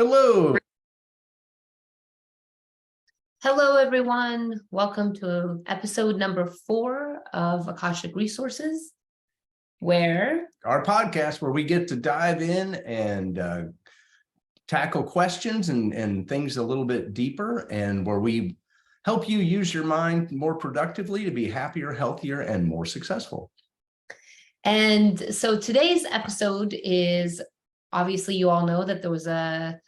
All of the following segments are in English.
Hello. Hello, everyone. Welcome to episode number 4 of Akashic Resources, where Our podcast where we get to dive in and tackle questions and things a little bit deeper, and where we help you use your mind more productively to be happier, healthier, and more successful. And so today's episode is, obviously you all know that there was a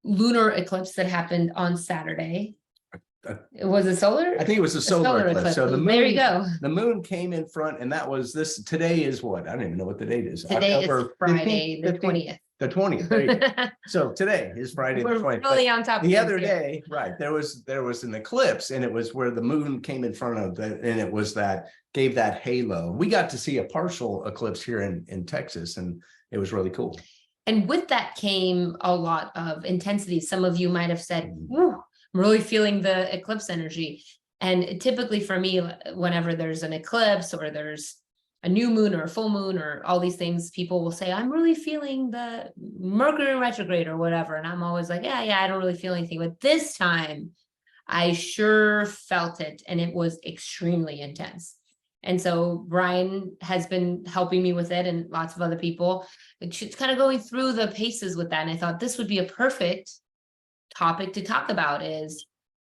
lunar eclipse that happened on Saturday. It was a solar? I think it was a solar eclipse. So the moon, there you go. The moon came in front, and that was this. Today is what? I don't even know what the date is. Today is Friday, 15th, the 20th. The 20th. There you go. So today is Friday the 20th. We're really on top of the other day, right? There was an eclipse, and it was where the moon came in front of it, and it was gave that halo. We got to see a partial eclipse here in Texas, and it was really cool. And with that came a lot of intensity. Some of you might have said, "Woo, I'm really feeling the eclipse energy." And typically for me, whenever there's an eclipse or there's a new moon or a full moon or all these things, people will say, "I'm really feeling the Mercury retrograde," or whatever. And I'm always like, yeah, I don't really feel anything. But this time I sure felt it, and it was extremely intense. And so Brian has been helping me with it, and lots of other people. It's kind of going through the paces with that. And I thought this would be a perfect topic to talk about, is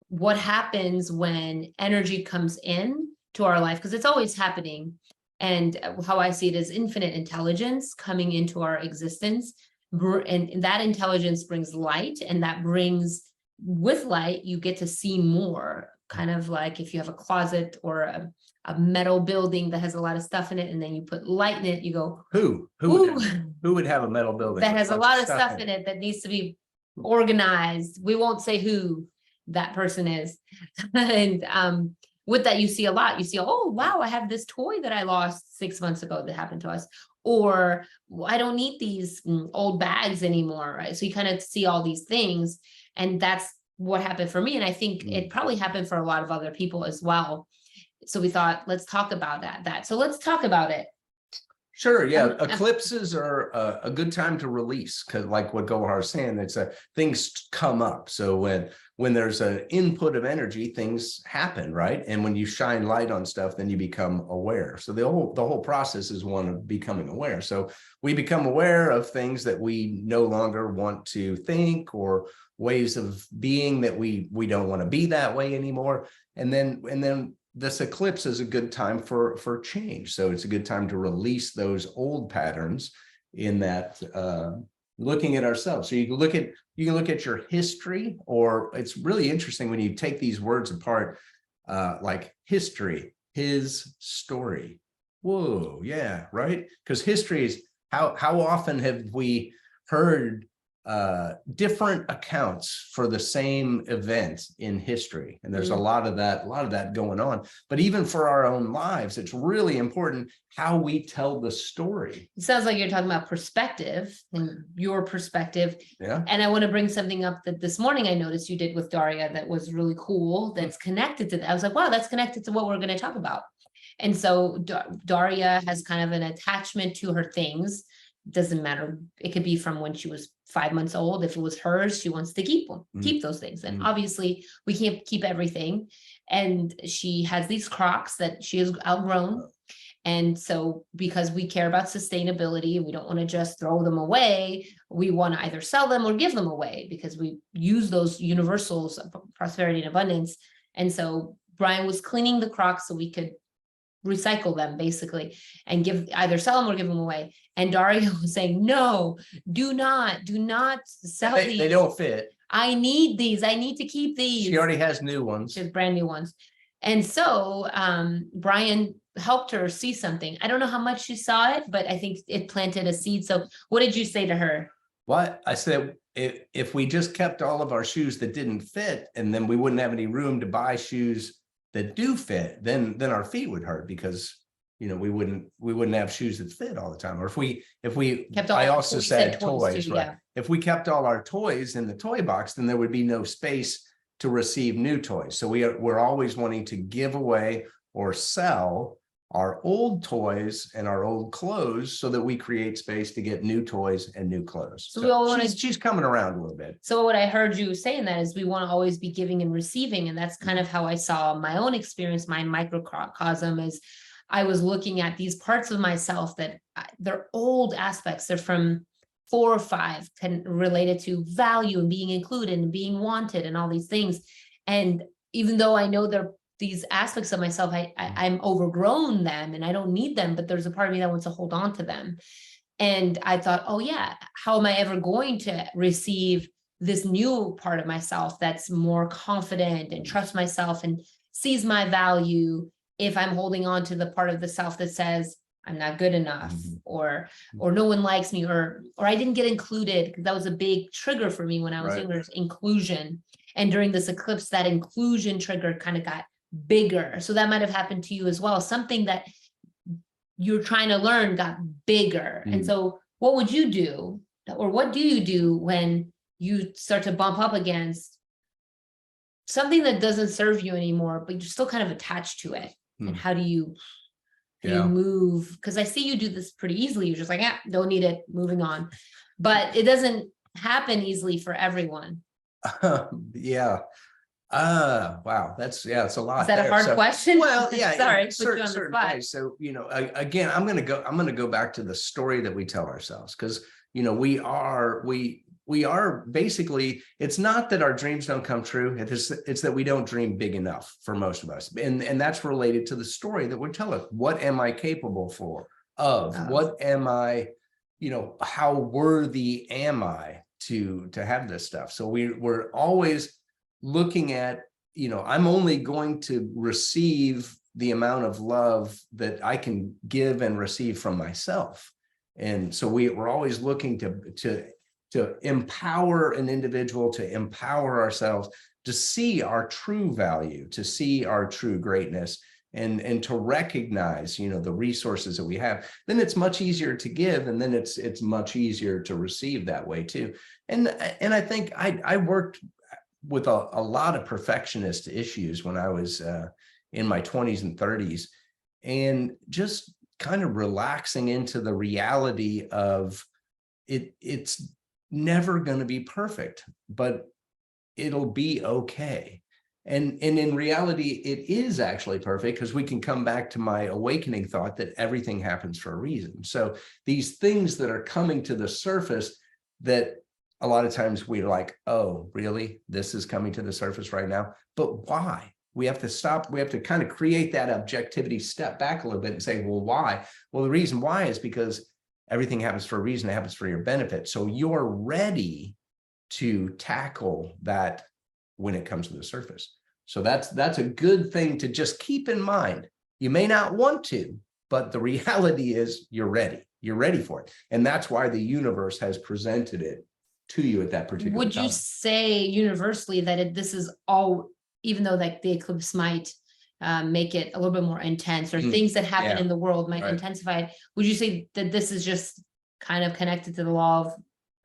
what happens when energy comes in to our life, because it's always happening. And how I see it is infinite intelligence coming into our existence. And that intelligence brings light, and that brings, with light, you get to see more. Kind of like if you have a closet or a metal building that has a lot of stuff in it, and then you put light in it, you go, who would have a metal building that has a lot of stuff in it that needs to be organized? We won't say who that person is. And with that, you see a lot. You see, oh wow, I have this toy that I lost 6 months ago that happened to us, or I don't need these old bags anymore, right? So you kind of see all these things, and that's what happened for me. And I think it probably happened for a lot of other people as well. So we thought, let's talk about that. So let's talk about it. Sure. Yeah. Eclipses are a good time to release, because like what Gohar is saying, things come up. So when there's an input of energy, things happen, right? And when you shine light on stuff, then you become aware. So the whole process is one of becoming aware. So we become aware of things that we no longer want to think, or ways of being that we don't want to be that way anymore. And then this eclipse is a good time for change. So it's a good time to release those old patterns in that looking at ourselves. So you can look at your history, or it's really interesting when you take these words apart, like history, his story. Whoa, yeah, right? Because history is how often have we heard different accounts for the same event in history, and there's a lot of that going on. But even for our own lives, it's really important how we tell the story. It sounds like you're talking about perspective, and your perspective. Yeah. And I want to bring something up that this morning I noticed you did with Daria that was really cool, that's connected to that. I was like, wow, that's connected to what we're going to talk about. And so Daria has kind of an attachment to her things. Doesn't matter. It could be from when she was 5 months old. If it was hers, she wants to keep those things. And obviously we can't keep everything. And she has these Crocs that she has outgrown. And so because we care about sustainability, we don't want to just throw them away. We want to either sell them or give them away, because we use those universals of prosperity and abundance. And so Brian was cleaning the Crocs so we could recycle them, basically, and either sell them or give them away. And Daria was saying, no, do not sell these. They don't fit. I need these. I need to keep these. She already has new ones. She has brand new ones. And so Brian helped her see something. I don't know how much she saw it, but I think it planted a seed. So what did you say to her? What I said, if we just kept all of our shoes that didn't fit, and then we wouldn't have any room to buy shoes that do fit, then our feet would hurt, because we wouldn't have shoes that fit all the time. Or if we kept all, I also said toys, too, right? Yeah. If we kept all our toys in the toy box, then there would be no space to receive new toys. So we're always wanting to give away or sell our old toys and our old clothes so that we create space to get new toys and new clothes. So we all wanna- she's coming around a little bit. So what I heard you saying that is we want to always be giving and receiving. And that's kind of how I saw my own experience, my microcosm is I was looking at these parts of myself that they're old aspects. They're from 4 or 5 related to value and being included and being wanted and all these things. And even though I know they're these aspects of myself, I'm overgrown them and I don't need them, but there's a part of me that wants to hold on to them. And I thought, oh yeah, how am I ever going to receive this new part of myself that's more confident and trust myself and sees my value if I'm holding on to the part of the self that says I'm not good enough, or no one likes me, or I didn't get included, because that was a big trigger for me when I was younger, inclusion. And during this eclipse, that inclusion trigger kind of got bigger. So that might have happened to you as well. Something that you're trying to learn got bigger. And so what would you do, or what do you do when you start to bump up against something that doesn't serve you anymore, but you're still kind of attached to it? And how do you move? Because I see you do this pretty easily. You're just like, yeah, don't need it, moving on. But it doesn't happen easily for everyone. Wow, it's a lot. Is that a hard question? Well, yeah, sorry, certain ways. So, again, I'm going to go back to the story that we tell ourselves, because, we are basically, it's not that our dreams don't come true. It's that we don't dream big enough for most of us. And that's related to the story that we tell us. What am I capable of? What am I, how worthy am I to have this stuff? So we're always looking at, I'm only going to receive the amount of love that I can give and receive from myself. And so we're always looking to empower an individual, to empower ourselves, to see our true value, to see our true greatness, and to recognize, the resources that we have. Then it's much easier to give, and then it's much easier to receive that way too. And I think I worked with a lot of perfectionist issues when I was in my 20s and 30s, and just kind of relaxing into the reality of it's never going to be perfect, but it'll be okay. And in reality, it is actually perfect, because we can come back to my awakening thought that everything happens for a reason. So these things that are coming to the surface, that a lot of times we're like, oh, really? This is coming to the surface right now? But why? We have to stop. We have to kind of create that objectivity, step back a little bit and say, well, why? Well, the reason why is because everything happens for a reason. It happens for your benefit. So you're ready to tackle that when it comes to the surface. So that's a good thing to just keep in mind. You may not want to, but the reality is you're ready. You're ready for it. And that's why the universe has presented it to you at that particular time. Would you say universally that this is all, even though like the eclipse might make it a little bit more intense, or things that happen in the world might intensify it, would you say that this is just kind of connected to the law of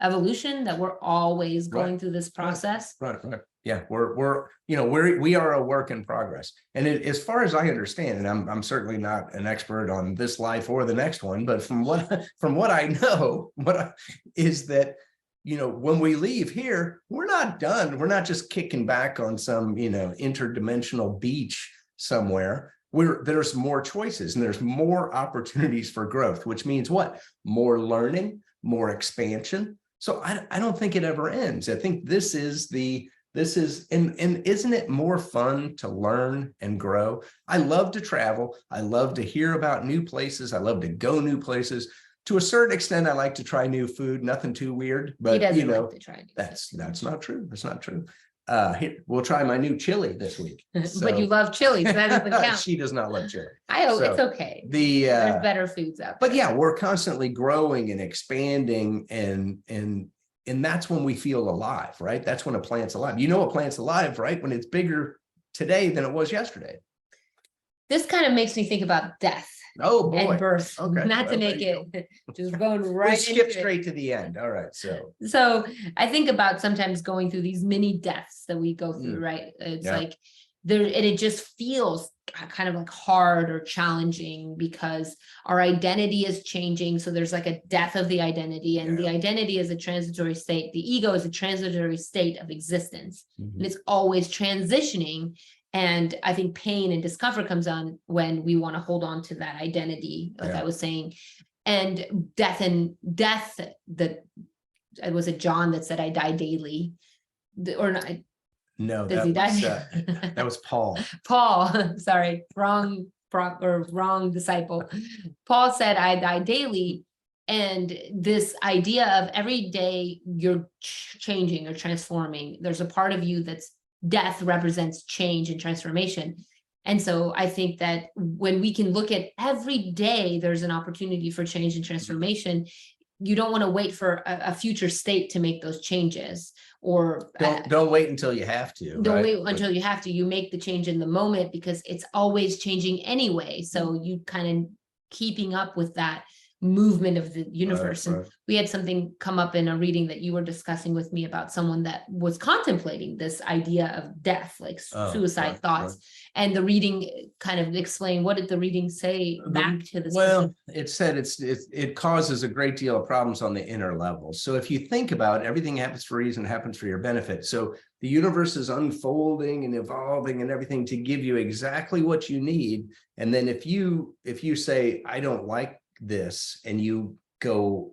evolution, that we're always going through this process? Right. Yeah, we are a work in progress. And as far as I understand, and I'm certainly not an expert on this life or the next one, but from what I know, is that, when we leave here, we're not done. We're not just kicking back on some, interdimensional beach somewhere. There's more choices, and there's more opportunities for growth, which means what? More learning, more expansion. So I don't think it ever ends. I think this is and isn't it more fun to learn and grow? I love to travel. I love to hear about new places. I love to go new places. To a certain extent, I like to try new food, nothing too weird, but like to try that's not true. That's not true. Here, we'll try my new chili this week. So, but you love chili, so that doesn't count. She does not love chili. It's okay. There's better foods out there. But yeah, we're constantly growing and expanding, and that's when we feel alive, right? That's when a plant's alive. A plant's alive, right? When it's bigger today than it was yesterday. This kind of makes me think about death. Oh boy. And birth. Okay. Not to make it just going right. We skip straight to the end. All right. So I think about sometimes going through these mini deaths that we go through, right? It's like there, and it just feels kind of like hard or challenging because our identity is changing. So there's like a death of the identity, and the identity is a transitory state. The ego is a transitory state of existence, and it's always transitioning. And I think pain and discomfort comes on when we want to hold on to that identity, like I was saying, and death, that it was it John that said, I die daily, or not. No, Does he die? That was Paul. Paul, sorry, wrong disciple. Paul said, I die daily. And this idea of every day you're changing or transforming, there's a part of you that's death represents change and transformation. And so I think that when we can look at every day, there's an opportunity for change and transformation. You don't want to wait for a future state to make those changes, or don't wait until you have to. Don't wait until you have to. You make the change in the moment because it's always changing anyway. So you kind of keeping up with that movement of the universe. And we had something come up in a reading that you were discussing with me about someone that was contemplating this idea of death, like suicide thoughts. And the reading kind of explained, what did the reading say back to this? Well, it said it causes a great deal of problems on the inner level. So if you think about it, everything happens for a reason, happens for your benefit. So the universe is unfolding and evolving and everything to give you exactly what you need. And then if you say, I don't like this, and you go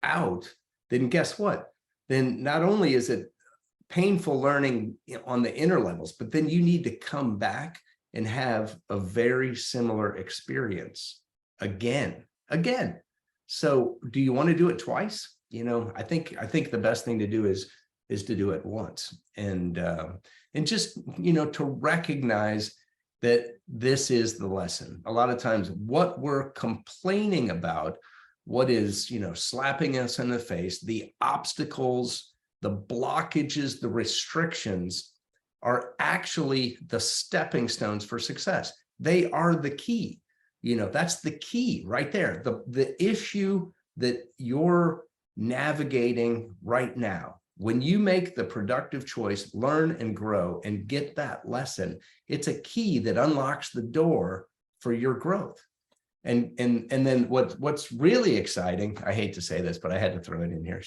out, then guess what? Then not only is it painful learning on the inner levels, but then you need to come back and have a very similar experience again. So do you want to do it twice? You know, I think the best thing to do is to do it once, and just, you know, to recognize that this is the lesson. A lot of times what we're complaining about, what is, you know, slapping us in the face, the obstacles, the blockages, the restrictions are actually the stepping stones for success. They are the key. You know, that's the key right there. The issue that you're navigating right now, when you make the productive choice, learn and grow and get that lesson, it's a key that unlocks the door for your growth. And then what's really exciting, I hate to say this, but I had to throw it in here.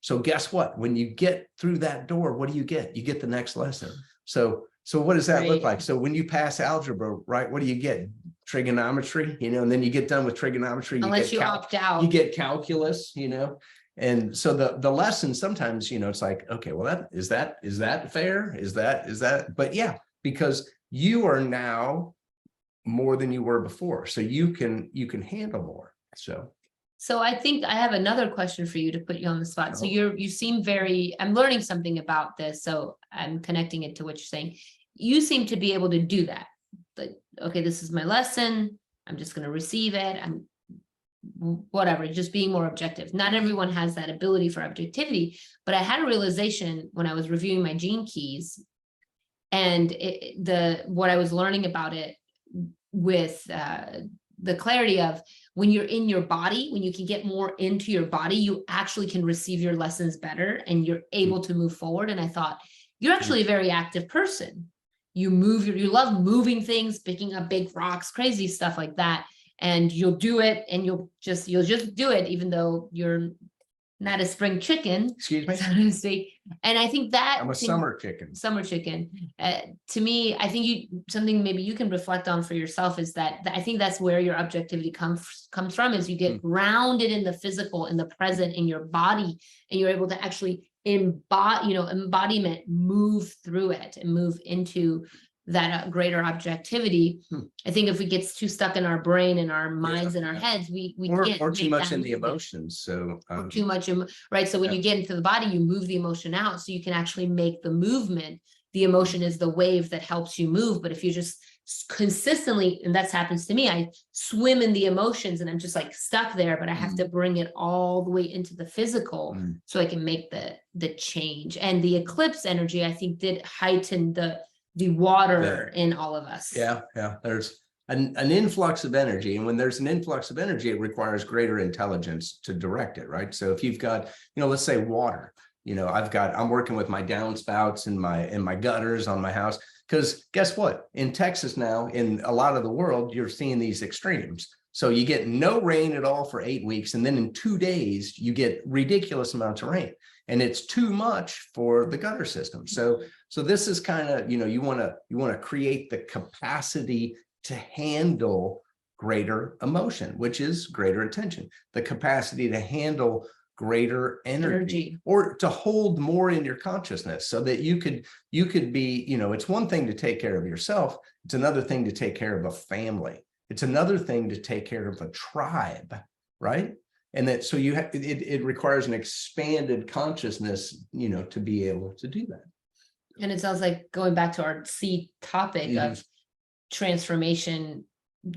So guess what? When you get through that door, what do you get? You get the next lesson. So what does that look like? So when you pass algebra, right, what do you get? Trigonometry, you know, and then you get done with trigonometry. Unless you opt out. You get calculus, you know. And so the lesson sometimes, you know, it's like, okay, well, is that fair? Is that, but yeah, because you are now more than you were before. So you can handle more. So I think I have another question for you to put you on the spot. So you seem I'm learning something about this. So I'm connecting it to what you're saying. You seem to be able to do that. Like, okay, this is my lesson. I'm just going to receive it. I'm whatever, just being more objective. Not everyone has that ability for objectivity, but I had a realization when I was reviewing my gene keys, and what I was learning about it with the clarity of when you're in your body, when you can get more into your body, you actually can receive your lessons better and you're able to move forward. And I thought, you're actually a very active person. You you love moving things, picking up big rocks, crazy stuff like that. And you'll do it, and you'll just do it, even though you're not a spring chicken, excuse me, so to speak. And I think that I'm a summer chicken. To me, I think something maybe you can reflect on for yourself is that I think that's where your objectivity comes from, is you get grounded in the physical, in the present, in your body, and you're able to actually embodiment, move through it and move into that greater objectivity. I think if we get too stuck in our brain and our minds and our heads, we can't, or too much in the emotions. So too much, right? So when you get into the body, you move the emotion out, so you can actually make the movement. The emotion is the wave that helps you move. But if you just consistently, and that happens to me, I swim in the emotions and I'm just like stuck there, but I have to bring it all the way into the physical so I can make the change. And the eclipse energy, I think, did heighten the water in all of us. Yeah. There's an influx of energy. And when there's an influx of energy, it requires greater intelligence to direct it, right? So if you've got, let's say water, I'm working with my downspouts and my gutters on my house. Because guess what? In Texas now, in a lot of the world, you're seeing these extremes. So you get no rain at all for 8 weeks. And then in 2 days, you get ridiculous amounts of rain. And it's too much for the gutter system. So this is kind of, you want to create the capacity to handle greater emotion, which is greater attention, the capacity to handle greater energy, or to hold more in your consciousness, so that you could be, it's one thing to take care of yourself. It's another thing to take care of a family. It's another thing to take care of a tribe, right? And that, so it requires an expanded consciousness, to be able to do that. And it sounds like, going back to our C topic of transformation,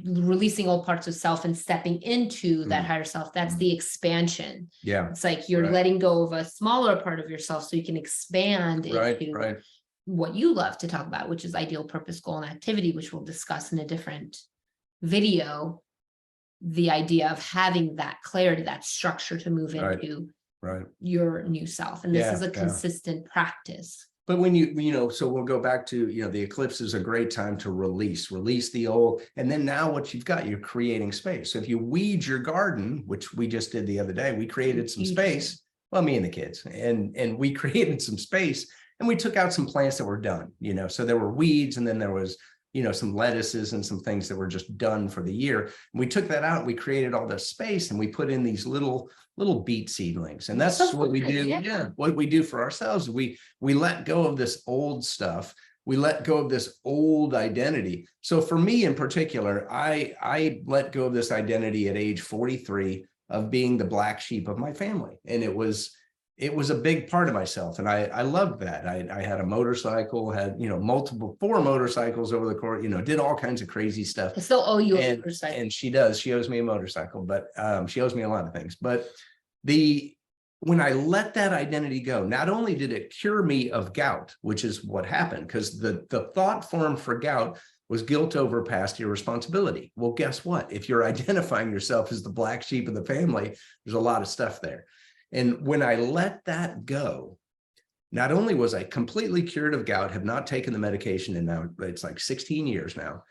releasing all parts of self and stepping into that higher self, that's the expansion. Yeah. It's like you're letting go of a smaller part of yourself so you can expand into what you love to talk about, which is ideal, purpose, goal, and activity, which we'll discuss in a different video. The idea of having that clarity, that structure to move into your new self. And this is a consistent practice. But when so we'll go back to, the eclipse is a great time to release the old. And then now what you've got, you're creating space. So if you weed your garden, which we just did the other day, we created some space. Well, me and the kids, and we created some space, and we took out some plants that were done, so there were weeds, and then there was, some lettuces and some things that were just done for the year. And we took that out, we created all this space, and we put in these little beet seedlings. And that's what we do. Yeah. What we do for ourselves. We let go of this old stuff. We let go of this old identity. So for me in particular, I let go of this identity at age 43 of being the black sheep of my family. And it was a big part of myself. And I loved that. I had a motorcycle, had, 4 motorcycles over the course, did all kinds of crazy stuff. I still owe you a motorcycle. And she does. She owes me a motorcycle, but she owes me a lot of things. But when I let that identity go, not only did it cure me of gout, which is what happened, because the thought form for gout was guilt over past irresponsibility. Well, guess what? If you're identifying yourself as the black sheep of the family, there's a lot of stuff there. And when I let that go, not only was I completely cured of gout, have not taken the medication, and now it's like 16 years now,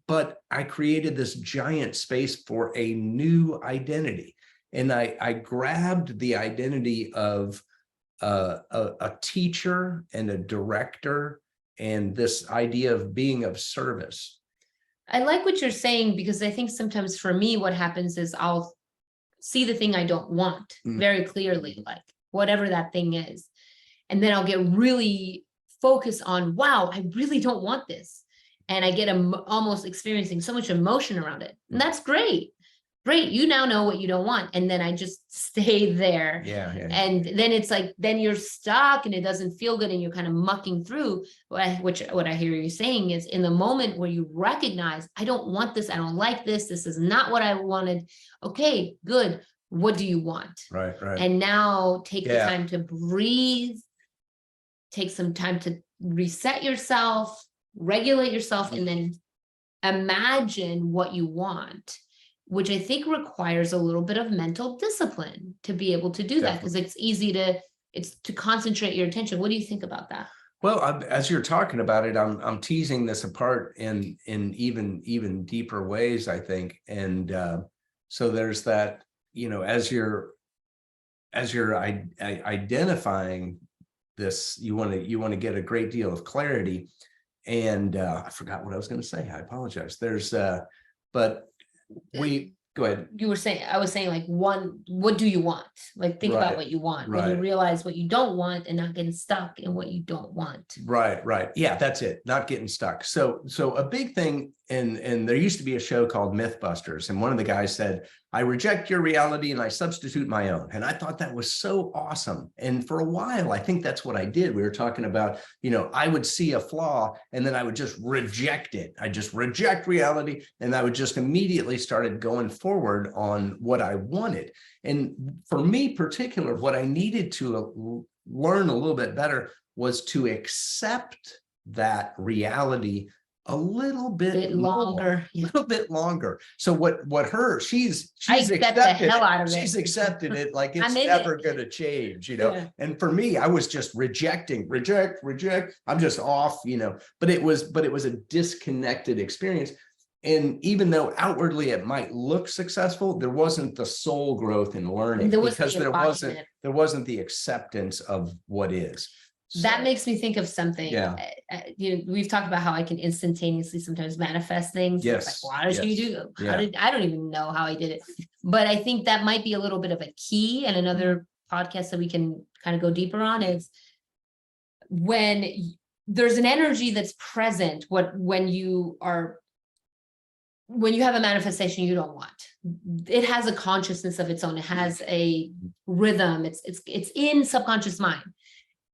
but I created this giant space for a new identity. And I grabbed the identity of a teacher and a director, and this idea of being of service. I like what you're saying, because I think sometimes for me, what happens is I'll see the thing I don't want very clearly, like whatever that thing is. And then I'll get really focused on, wow, I really don't want this. And I get almost experiencing so much emotion around it. And that's great. Great. You now know what you don't want. And then I just stay there. Yeah. And then it's like, then you're stuck and it doesn't feel good and you're kind of mucking through. What I hear you saying is, in the moment where you recognize, I don't want this, I don't like this, this is not what I wanted. Okay, good. What do you want? Right. And now take the time to breathe, take some time to reset yourself, regulate yourself, and then imagine what you want, which I think requires a little bit of mental discipline to be able to do that, because it's easy to concentrate your attention. What do you think about that? Well, as you're talking about it, I'm teasing this apart in even deeper ways, I think. And so there's that, as you're identifying this, you want to get a great deal of clarity. And I forgot what I was going to say. I apologize. But go ahead. You were saying, I was saying, like, what do you want? Like, think about what you want. When you realize what you don't want, and not getting stuck in what you don't want. Right. Yeah, that's it. Not getting stuck. So a big thing, and there used to be a show called Mythbusters, and one of the guys said, I reject your reality and I substitute my own. And I thought that was so awesome. And for a while, I think that's what I did. We were talking about, I would see a flaw and then I would just reject it. I just reject reality. And I would just immediately started going forward on what I wanted. And for me particular, what I needed to learn a little bit better was to accept that reality a little bit longer. a little bit longer. So she's accept the accepted hell out it. of it. She's accepted it like it's I'm in never it. going to change, you know. Yeah. And for me, I was just reject. I'm just off, you know. But it was a disconnected experience. And even though outwardly it might look successful, there wasn't the soul growth in learning because there wasn't the acceptance of what is. That makes me think of something. Yeah. You know, we've talked about how I can instantaneously sometimes manifest things. Yes. It's like, why did you do? Yeah. I don't even know how I did it. But I think that might be a little bit of a key, and another podcast that we can kind of go deeper on is when there's an energy that's present, when you have a manifestation you don't want. It has a consciousness of its own. It has a rhythm. It's in subconscious mind.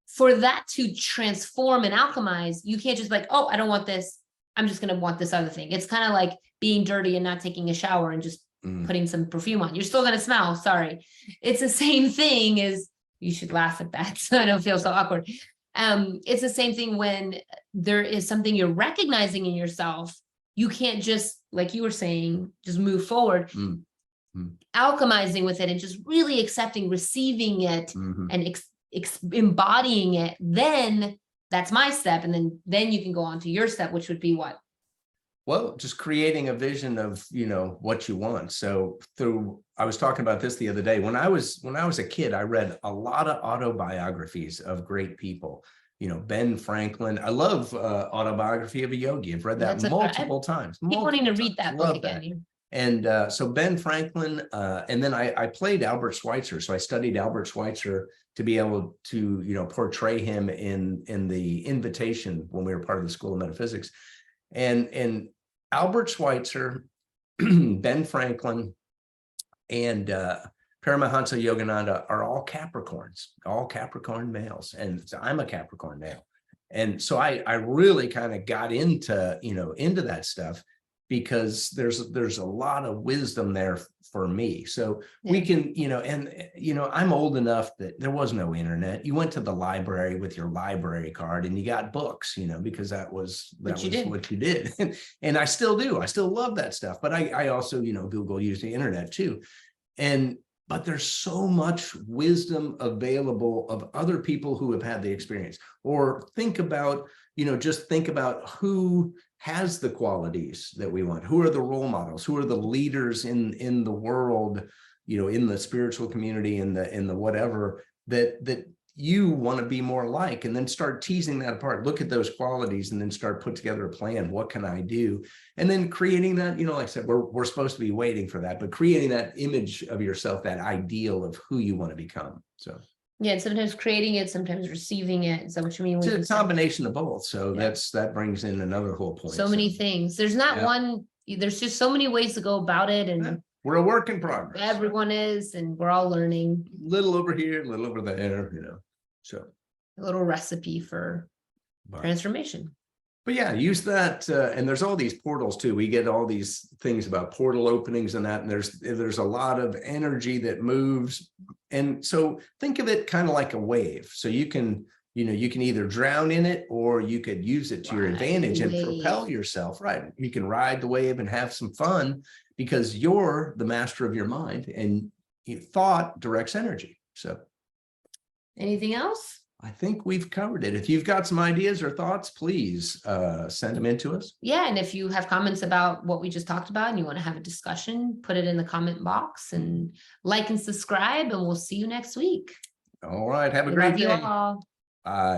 For that to transform and alchemize, you can't just like, oh, I don't want this. I'm just going to want this other thing. It's kind of like being dirty and not taking a shower and just putting some perfume on. You're still going to smell. Sorry. It's the same thing as, you should laugh at that so I don't feel so awkward. It's the same thing when there is something you're recognizing in yourself. You can't just, like you were saying, just move forward. Alchemizing with it and just really accepting, receiving it, and embodying it. Then that's my step. And then you can go on to your step, which would be what? Well, just creating a vision of, you know, what you want. So I was talking about this the other day. When I was a kid, I read a lot of autobiographies of great people. You know, Ben Franklin. I love Autobiography of a Yogi. I've read that multiple times. Keep wanting to read that book again. And so Ben Franklin, and then I played Albert Schweitzer. So I studied Albert Schweitzer to be able to, you know, portray him in the Invitation when we were part of the School of Metaphysics. And Albert Schweitzer, Ben Franklin, and Paramahansa Yogananda are all Capricorn males. And I'm a Capricorn male. And so I really kind of got into that stuff because there's a lot of wisdom there for me. So we can, I'm old enough that there was no internet. You went to the library with your library card and you got books, because that was what you did. And I still do. I still love that stuff. But I also, Google, use the internet too. But there's so much wisdom available of other people who have had the experience. Or think about, just think about who has the qualities that we want. Who are the role models? Who are the leaders in the world, in the spiritual community, in the whatever that you want to be more like, and then start teasing that apart. Look at those qualities and then start put together a plan. What can I do? And then creating that, like I said, we're supposed to be waiting for that, but creating that image of yourself, that ideal of who you want to become. So yeah, and sometimes creating it, sometimes receiving it. Is that what you mean? It's a combination of both. So that brings in another whole point. So many things. There's not one, there's just so many ways to go about it. And we're a work in progress. Everyone is, and we're all learning. Little over here, little over there, so. A little recipe for transformation. But yeah, use that. And there's all these portals too. We get all these things about portal openings and that, and there's a lot of energy that moves. And so think of it kind of like a wave. So you can either drown in it or you could use it to your advantage and propel yourself, right? You can ride the wave and have some fun because you're the master of your mind and thought directs energy. So anything else? I think we've covered it. If you've got some ideas or thoughts, please send them in to us. Yeah, and if you have comments about what we just talked about and you want to have a discussion, put it in the comment box and like and subscribe, and we'll see you next week. All right. Have a great day. Love you all. Bye.